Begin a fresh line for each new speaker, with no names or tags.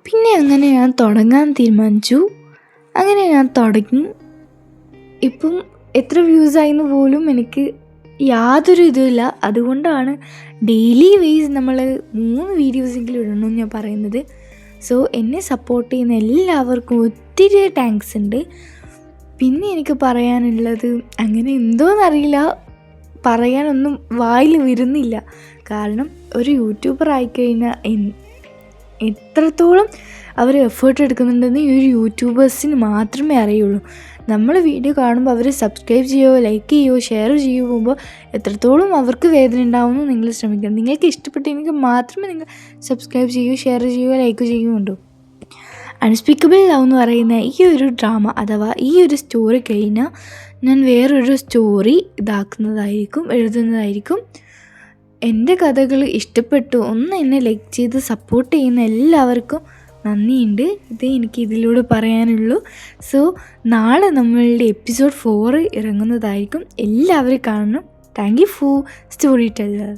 പിന്നെ അങ്ങനെ ഞാൻ തുടങ്ങാൻ തീരുമാനിച്ചു. അങ്ങനെ ഞാൻ തുടങ്ങി. ഇപ്പം എത്ര വ്യൂസായിന്ന് പോലും എനിക്ക് യാതൊരു ഇതുമില്ല. അതുകൊണ്ടാണ് ഡെയിലി വേസ് നമ്മൾ 3 വീഡിയോസെങ്കിലും ഇടണമെന്ന് ഞാൻ പറയുന്നത്. സോ എന്നെ സപ്പോർട്ട് ചെയ്യുന്ന എല്ലാവർക്കും ഒത്തിരി താങ്ക്സ് ഉണ്ട്. പിന്നെ എനിക്ക് പറയാനുള്ളത് അങ്ങനെ എന്തോന്നറിയില്ല, പറയാനൊന്നും വായിൽ വരുന്നില്ല. കാരണം ഒരു യൂട്യൂബർ ആയിക്കഴിഞ്ഞാൽ എത്രത്തോളം അവർ എഫേർട്ട് എടുക്കുന്നുണ്ടെന്ന് ഈ ഒരു യൂട്യൂബേഴ്സിന് മാത്രമേ അറിയുള്ളൂ. നമ്മൾ വീഡിയോ കാണുമ്പോൾ അവർ സബ്സ്ക്രൈബ് ചെയ്യുകയോ ലൈക്ക് ചെയ്യുകയോ ഷെയർ ചെയ്യുമ്പോൾ എത്രത്തോളം അവർക്ക് വേദന ഉണ്ടാവുമെന്ന് നിങ്ങൾ ശ്രമിക്കണം. നിങ്ങൾക്ക് ഇഷ്ടപ്പെട്ടെങ്കിൽ മാത്രമേ നിങ്ങൾ സബ്സ്ക്രൈബ് ചെയ്യുകയോ ഷെയർ ചെയ്യുകയോ ലൈക്ക് ചെയ്യുകയുള്ളൂ. അൺസ്പീക്കബിൾ ലവ് എന്ന് പറയുന്ന ഈ ഒരു ഡ്രാമ അഥവാ ഈ ഒരു സ്റ്റോറി കഴിഞ്ഞാൽ ഞാൻ വേറൊരു സ്റ്റോറി എഴുതുന്നതായിരിക്കും. എൻ്റെ കഥകൾ ഇഷ്ടപ്പെട്ടു ഒന്ന് എന്നെ ലൈക്ക് ചെയ്ത് സപ്പോർട്ട് ചെയ്യുന്ന എല്ലാവർക്കും നന്ദിയുണ്ട്. ഇതേ എനിക്ക് ഇതിലൂടെ പറയാനുള്ളൂ. സോ നാളെ നമ്മളുടെ എപ്പിസോഡ് 4 ഇറങ്ങുന്നതായിരിക്കും. എല്ലാവരും കാണണം. Thank you for story teller.